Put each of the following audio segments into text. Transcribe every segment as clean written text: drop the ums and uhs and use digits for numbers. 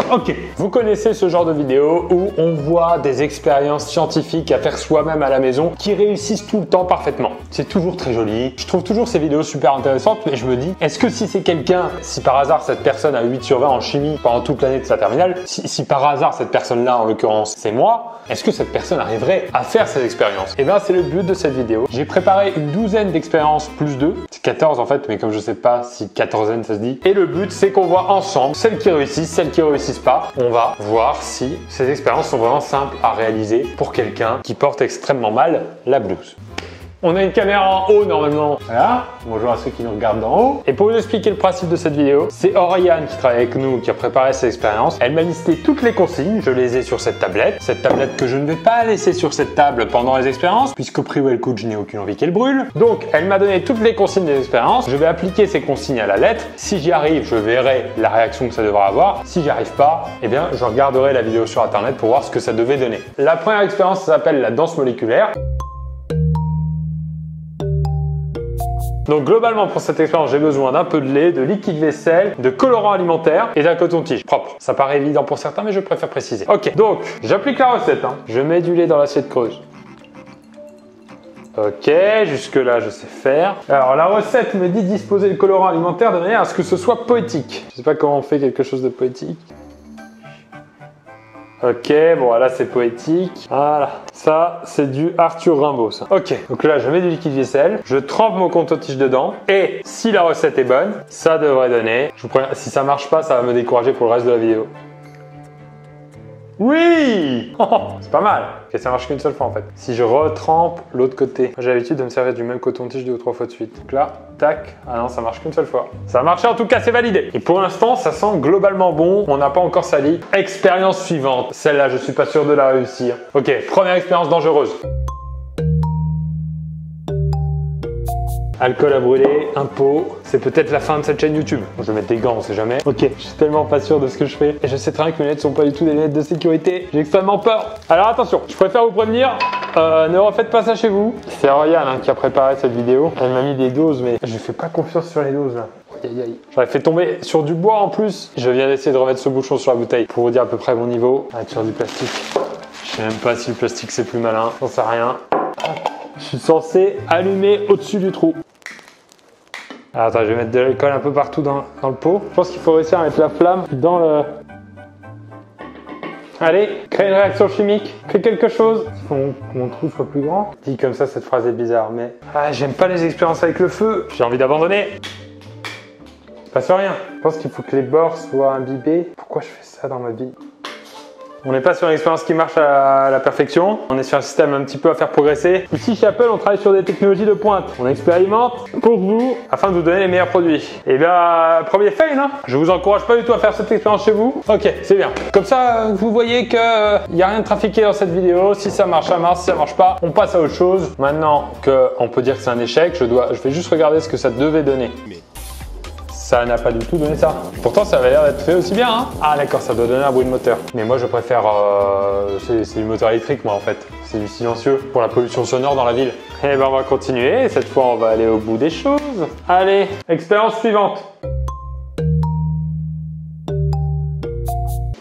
Ok, vous connaissez ce genre de vidéo où on voit des expériences scientifiques à faire soi-même à la maison qui réussissent tout le temps parfaitement. C'est toujours très joli. Je trouve toujours ces vidéos super intéressantes, mais je me dis, est-ce que si c'est quelqu'un, si par hasard cette personne a 8 sur 20 en chimie pendant toute l'année de sa terminale, si par hasard cette personne-là, en l'occurrence c'est moi, est-ce que cette personne arriverait à faire ces expériences? Et bien c'est le but de cette vidéo. J'ai préparé une douzaine d'expériences plus 2, c'est 14 en fait, mais comme je sais pas si quatorzaine ça se dit. Et le but c'est qu'on voit ensemble celles qui réussissent, celles qui réussissent pas. On va voir si ces expériences sont vraiment simples à réaliser pour quelqu'un qui porte extrêmement mal la blouse. On a une caméra en haut normalement. Voilà, bonjour à ceux qui nous regardent d'en haut. Et pour vous expliquer le principe de cette vidéo, c'est Oriane qui travaille avec nous, qui a préparé cette expérience. Elle m'a listé toutes les consignes, je les ai sur cette tablette que je ne vais pas laisser sur cette table pendant les expériences, puisqu'au prix où elle coûte, je n'ai aucune envie qu'elle brûle. Donc, elle m'a donné toutes les consignes des expériences. Je vais appliquer ces consignes à la lettre. Si j'y arrive, je verrai la réaction que ça devra avoir. Si j'y arrive pas, eh bien, je regarderai la vidéo sur internet pour voir ce que ça devait donner. La première expérience s'appelle la danse moléculaire. Donc globalement pour cette expérience, j'ai besoin d'un peu de lait, de liquide vaisselle, de colorant alimentaire et d'un coton-tige propre. Ça paraît évident pour certains, mais je préfère préciser. Ok, donc j'applique la recette. Je mets du lait dans l'assiette creuse. Ok, jusque là je sais faire. Alors la recette me dit de disposer le colorant alimentaire de manière à ce que ce soit poétique. Je sais pas comment on fait quelque chose de poétique. Ok, bon là c'est poétique. Voilà, ça c'est du Arthur Rimbaud ça. Ok, donc là je mets du liquide vaisselle, je trempe mon coton-tige dedans et si la recette est bonne, ça devrait donner. Je vous préviens, si ça marche pas, ça va me décourager pour le reste de la vidéo. Oui, c'est pas mal. Et ça marche qu'une seule fois en fait. Si je retrempe l'autre côté, j'ai l'habitude de me servir du même coton-tige 2 ou 3 fois de suite. Donc là, tac, ah non, ça marche qu'une seule fois. Ça a marché en tout cas, c'est validé. Et pour l'instant, ça sent globalement bon. On n'a pas encore sali. Expérience suivante. Celle-là, je suis pas sûr de la réussir. Ok, première expérience dangereuse. Alcool à brûler, un pot, c'est peut-être la fin de cette chaîne YouTube. Je vais mettre des gants, on sait jamais. Ok, je suis tellement pas sûr de ce que je fais. Et je sais très bien que mes lunettes sont pas du tout des lunettes de sécurité. J'ai extrêmement peur. Alors attention, je préfère vous prévenir, ne refaites pas ça chez vous. C'est Oriane qui a préparé cette vidéo. Elle m'a mis des doses, mais je fais pas confiance sur les doses là. Aïe, aïe. J'aurais fait tomber sur du bois en plus. Je viens d'essayer de remettre ce bouchon sur la bouteille pour vous dire à peu près mon niveau. Ah, sur du plastique. Je sais même pas si le plastique c'est plus malin. J'en sais rien. Je suis censé allumer au-dessus du trou. Alors attends, je vais mettre de l'alcool un peu partout dans le pot. Je pense qu'il faut réussir à mettre la flamme dans le... Allez, crée une réaction chimique, fais quelque chose. Il faut que mon trou soit plus grand. Dit comme ça, cette phrase est bizarre, mais... Ah, j'aime pas les expériences avec le feu. J'ai envie d'abandonner. Il passe rien. Je pense qu'il faut que les bords soient imbibés. Pourquoi je fais ça dans ma vie ? On n'est pas sur une expérience qui marche à la perfection, on est sur un système un petit peu à faire progresser. Ici chez Apple, on travaille sur des technologies de pointe. On expérimente pour vous afin de vous donner les meilleurs produits. Et bien, premier fail, hein. Je vous encourage pas du tout à faire cette expérience chez vous. Ok, c'est bien. Comme ça, vous voyez qu'il n'y a rien de trafiqué dans cette vidéo. Si ça marche, ça marche. Si ça marche pas, on passe à autre chose. Maintenant qu'on peut dire que c'est un échec, je vais juste regarder ce que ça devait donner. Ça n'a pas du tout donné ça. Pourtant, ça avait l'air d'être fait aussi bien. Hein. Ah d'accord, ça doit donner un bruit de moteur. Mais moi, je préfère... c'est du moteur électrique, moi, en fait. C'est du silencieux pour la pollution sonore dans la ville. Eh ben, on va continuer. Cette fois, on va aller au bout des choses. Allez, expérience suivante.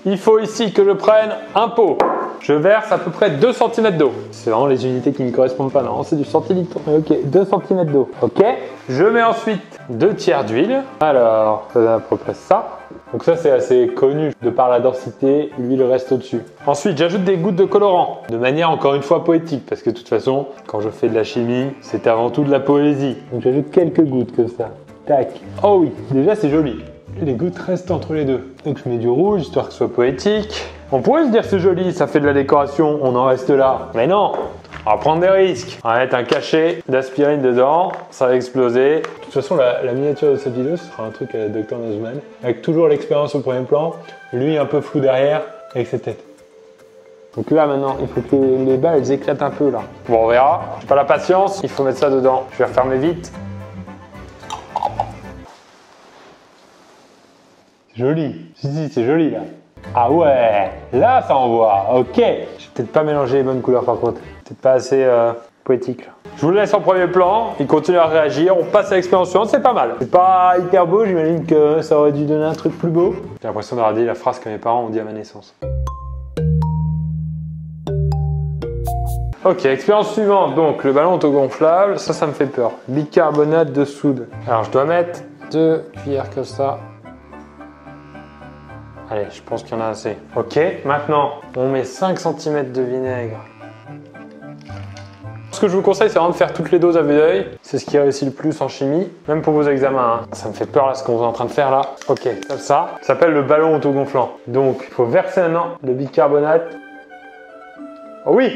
Il faut ici que je prenne un pot. Je verse à peu près 2 cm d'eau. C'est vraiment les unités qui ne correspondent pas. Non, c'est du centilitre. Ok, 2 cm d'eau. Ok. Je mets ensuite 2 tiers d'huile. Alors, ça donne à peu près ça. Donc ça, c'est assez connu de par la densité. L'huile reste au-dessus. Ensuite, j'ajoute des gouttes de colorant. De manière encore une fois poétique. Parce que de toute façon, quand je fais de la chimie, c'est avant tout de la poésie. Donc j'ajoute quelques gouttes comme ça. Tac. Oh oui, déjà c'est joli. Les gouttes restent entre les deux. Donc je mets du rouge, histoire que ce soit poétique. On pourrait se dire c'est joli, ça fait de la décoration, on en reste là. Mais non, on va prendre des risques. On va mettre un cachet d'aspirine dedans, ça va exploser. De toute façon, la miniature de cette vidéo, ce sera un truc à la Dr Nozman, avec toujours l'expérience au premier plan, lui un peu flou derrière, avec ses têtes. Donc là maintenant, il faut que les balles elles éclatent un peu là. Bon, on verra. J'ai pas la patience, il faut mettre ça dedans. Je vais refermer vite. Joli. Si, c'est joli là. Ah ouais, là ça envoie. Ok. J'ai peut-être pas mélangé les bonnes couleurs par contre. Peut-être pas assez poétique là. Je vous le laisse en premier plan, il continue à réagir, on passe à l'expérience suivante, c'est pas mal. C'est pas hyper beau, j'imagine que ça aurait dû donner un truc plus beau. J'ai l'impression d'avoir dit la phrase que mes parents ont dit à ma naissance. Ok, expérience suivante, donc le ballon autogonflable, ça me fait peur. Bicarbonate de soude. Alors je dois mettre 2 cuillères comme ça. Allez, je pense qu'il y en a assez. Ok, maintenant, on met 5 cm de vinaigre. Ce que je vous conseille, c'est vraiment de faire toutes les doses à vue d'œil. C'est ce qui réussit le plus en chimie, même pour vos examens. Hein. Ça me fait peur là, ce qu'on est en train de faire là. Ok, comme ça. Ça s'appelle le ballon autogonflant. Donc, il faut verser maintenant le bicarbonate. Oh oui!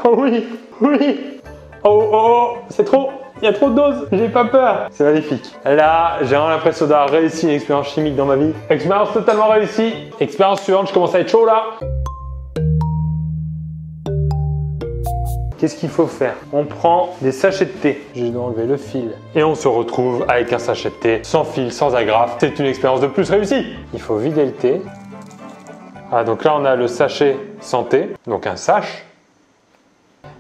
Oh oui! Oui! Oh, oh, oh! C'est trop! Il y a trop de doses! J'ai pas peur! C'est magnifique. Là, j'ai vraiment l'impression d'avoir réussi une expérience chimique dans ma vie. Expérience totalement réussie. Expérience suivante, je commence à être chaud là. Qu'est-ce qu'il faut faire? On prend des sachets de thé. Je dois enlever le fil. Et on se retrouve avec un sachet de thé, sans fil, sans agrafe. C'est une expérience de plus réussie. Il faut vider le thé. Ah, donc là, on a le sachet sans thé, donc un sache.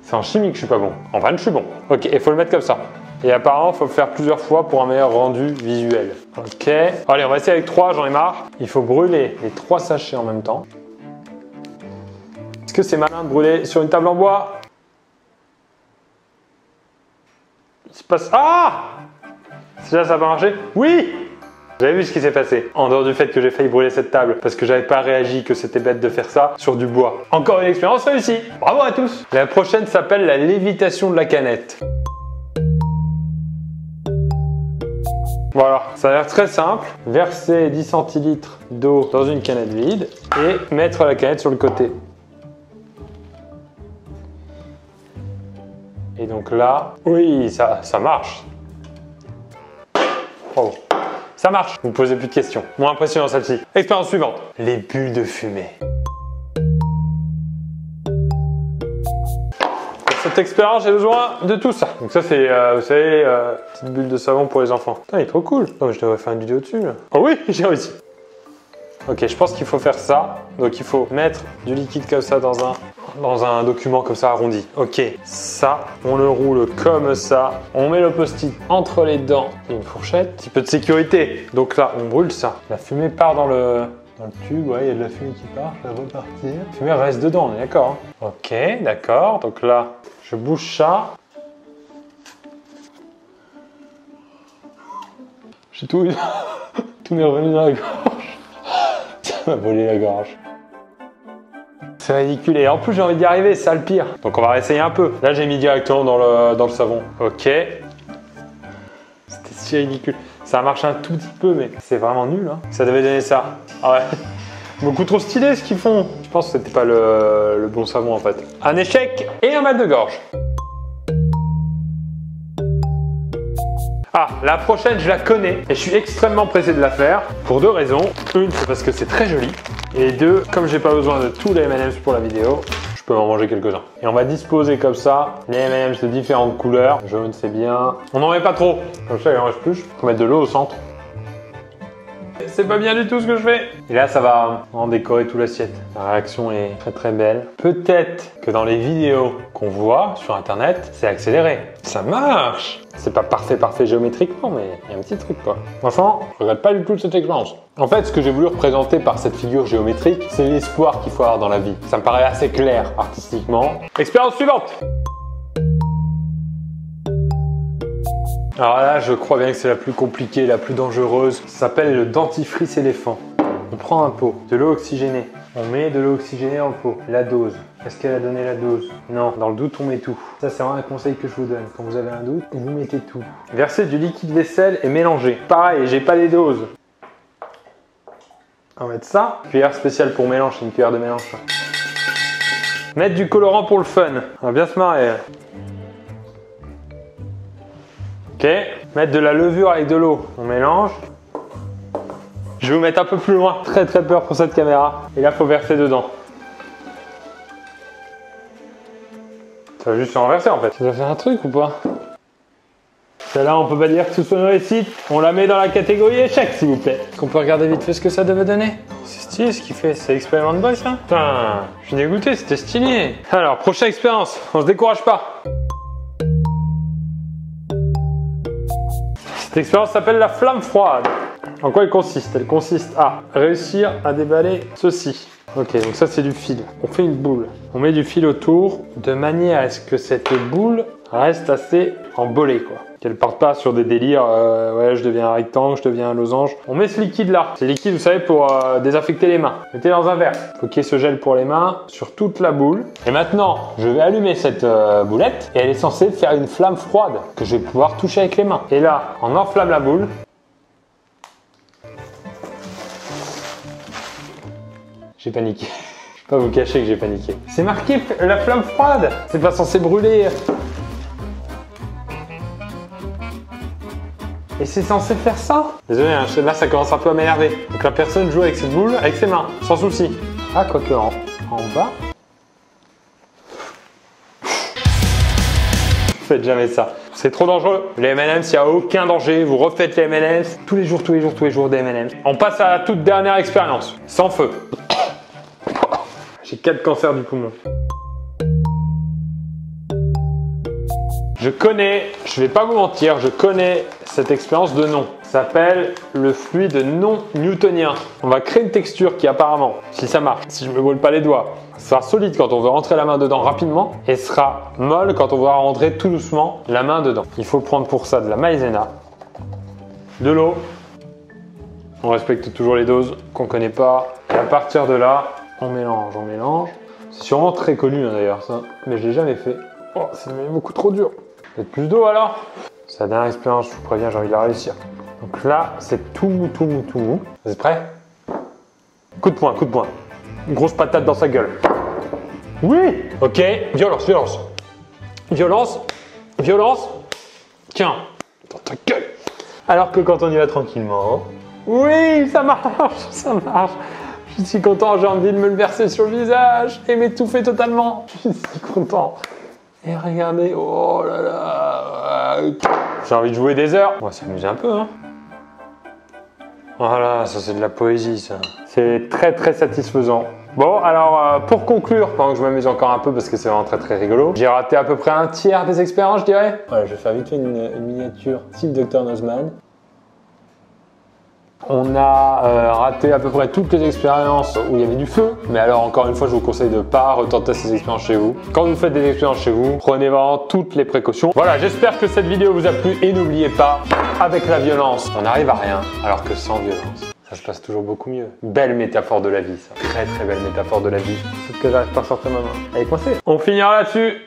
C'est en chimie que je suis pas bon. En vanne, je suis bon. Ok, il faut le mettre comme ça. Et apparemment, il faut le faire plusieurs fois pour un meilleur rendu visuel. Ok. Allez, on va essayer avec 3, j'en ai marre. Il faut brûler les 3 sachets en même temps. Est-ce que c'est malin de brûler sur une table en bois? Il se passe... Ah! Déjà, ça va marcher? Oui! Vous avez vu ce qui s'est passé, en dehors du fait que j'ai failli brûler cette table parce que j'avais pas réagi que c'était bête de faire ça sur du bois. Encore une expérience réussie. Bravo à tous. La prochaine s'appelle la lévitation de la canette. Voilà, ça a l'air très simple. Verser 10 centilitres d'eau dans une canette vide et mettre la canette sur le côté. Et donc là, oui, ça marche. Oh. Ça marche, vous ne posez plus de questions. Moins impressionnant celle-ci. Expérience suivante. Les bulles de fumée. Pour cette expérience, j'ai besoin de tout ça. Donc ça, c'est, vous savez, petite bulle de savon pour les enfants. Putain, il est trop cool. Non, mais je devrais faire une vidéo dessus, là. Oh oui, j'ai réussi. Ok, je pense qu'il faut faire ça. Donc il faut mettre du liquide comme ça dans un document comme ça arrondi. Ok, ça, on le roule comme ça. On met le post-it entre les dents et une fourchette. Petit peu de sécurité. Donc là, on brûle ça. La fumée part dans le tube. Ouais, il y a de la fumée qui part. Je vais repartir. La fumée reste dedans, on est d'accord. Hein. Ok, d'accord. Donc là, je bouge ça. J'ai tout... tout m'est revenu dans la gorge. Ça m'a volé la gorge. C'est ridicule et en plus j'ai envie d'y arriver, c'est ça le pire. Donc on va réessayer un peu. Là j'ai mis directement dans le savon. Ok. C'était si ridicule. Ça marche un tout petit peu mais c'est vraiment nul. Hein. Ça devait donner ça. Ah ouais. Beaucoup trop stylé ce qu'ils font. Je pense que c'était pas le bon savon en fait. Un échec et un mal de gorge. Ah, la prochaine, je la connais et je suis extrêmement pressé de la faire pour 2 raisons. Une, c'est parce que c'est très joli. Et 2, comme j'ai pas besoin de tous les M&M's pour la vidéo, je peux en manger quelques-uns. Et on va disposer comme ça les M&M's de différentes couleurs. Jaune, c'est bien. On n'en met pas trop. Comme ça, il en reste plus. Il faut mettre de l'eau au centre. C'est pas bien du tout ce que je fais. Et là, ça va en décorer tout l'assiette. La réaction est très très belle. Peut-être que dans les vidéos qu'on voit sur internet, c'est accéléré. Ça marche. C'est pas parfait géométriquement, mais il y a un petit truc quoi. Franchement, je regrette pas du tout cette expérience. En fait, ce que j'ai voulu représenter par cette figure géométrique, c'est l'espoir qu'il faut avoir dans la vie. Ça me paraît assez clair artistiquement. Expérience suivante. Alors là, je crois bien que c'est la plus compliquée, la plus dangereuse. Ça s'appelle le dentifrice éléphant. On prend un pot, de l'eau oxygénée. On met de l'eau oxygénée dans le pot. La dose. Est-ce qu'elle a donné la dose? Non. Dans le doute, on met tout. Ça, c'est vraiment un conseil que je vous donne. Quand vous avez un doute, vous mettez tout. Versez du liquide vaisselle et mélangez. Pareil, j'ai pas les doses. On va mettre ça. Cuillère spéciale pour mélange, c'est une cuillère de mélange. Mettre du colorant pour le fun. On va bien se marrer. Ok, mettre de la levure avec de l'eau. On mélange. Je vais vous mettre un peu plus loin. Très très peur pour cette caméra. Et là, il faut verser dedans. Ça va juste se renverser en fait. Ça doit faire un truc ou pas? Celle-là, on peut pas dire que ce soit une réussite. On la met dans la catégorie échec, s'il vous plaît. Est-ce qu'on peut regarder vite fait ce que ça devait donner? C'est stylé ce qu'il fait. C'est Experiment Boy, ça? Putain, je suis dégoûté, c'était stylé. Alors, prochaine expérience. On se décourage pas. Cette expérience s'appelle la flamme froide. En quoi elle consiste? Elle consiste à réussir à déballer ceci. Ok, donc ça c'est du fil. On fait une boule. On met du fil autour de manière à ce que cette boule reste assez embollée, quoi. Qu'elle parte pas sur des délires, ouais, je deviens un rectangle, je deviens un losange. On met ce liquide là. C'est liquide, vous savez, pour désinfecter les mains. Mettez dans un verre. Faut qu'il y ait ce gel pour les mains sur toute la boule. Et maintenant, je vais allumer cette boulette et elle est censée faire une flamme froide que je vais pouvoir toucher avec les mains. Et là, on enflamme la boule. J'ai paniqué. Je vais pas vous cacher que j'ai paniqué. C'est marqué la flamme froide. C'est pas censé brûler. Et c'est censé faire ça. Désolé, hein, là ça commence un peu à m'énerver. Donc la personne joue avec cette boule avec ses mains, sans souci. Ah, quoique en bas. Faites jamais ça. C'est trop dangereux. Les M&M's, il n'y a aucun danger. Vous refaites les M&M's tous les jours des M&M's. On passe à la toute dernière expérience. Sans feu. J'ai 4 cancers du poumon. Je connais, je vais pas vous mentir, je connais cette expérience de nom. Ça s'appelle le fluide non newtonien. On va créer une texture qui apparemment, si ça marche, si je me brûle pas les doigts, sera solide quand on veut rentrer la main dedans rapidement et sera molle quand on va rentrer tout doucement la main dedans. Il faut prendre pour ça de la maïzena, de l'eau. On respecte toujours les doses qu'on connaît pas. Et à partir de là, on mélange, on mélange. C'est sûrement très connu hein, d'ailleurs ça, mais je l'ai jamais fait. Oh, c'est beaucoup trop dur. Peut-être plus d'eau alors. C'est la dernière expérience, je vous préviens, j'ai envie de la réussir. Donc là, c'est tout mou, tout mou, tout mou. Vous êtes prêts? Coup de poing, coup de poing. Une grosse patate dans sa gueule. Oui! Ok, violence, violence. Violence, violence. Tiens, dans ta gueule. Alors que quand on y va tranquillement, oui, ça marche, ça marche. Je suis content, j'ai envie de me le verser sur le visage et m'étouffer totalement. Je suis content. Et regardez, oh là là. J'ai envie de jouer des heures. On va s'amuser un peu, hein. Voilà, ça c'est de la poésie, ça. C'est très très satisfaisant. Bon, alors pour conclure, pendant que je m'amuse encore un peu parce que c'est vraiment très très rigolo, j'ai raté à peu près un tiers des expériences, je dirais. Voilà, je vais faire vite fait une miniature type Dr Nozman. On a raté à peu près toutes les expériences où il y avait du feu. Mais alors encore une fois, je vous conseille de ne pas retenter ces expériences chez vous. Quand vous faites des expériences chez vous, prenez vraiment toutes les précautions. Voilà, j'espère que cette vidéo vous a plu et n'oubliez pas, avec la violence, on n'arrive à rien, alors que sans violence, ça se passe toujours beaucoup mieux. Belle métaphore de la vie, ça. Très très belle métaphore de la vie. Sauf que j'arrive pas à sortir ma main. Elle est coincée. On finira là-dessus.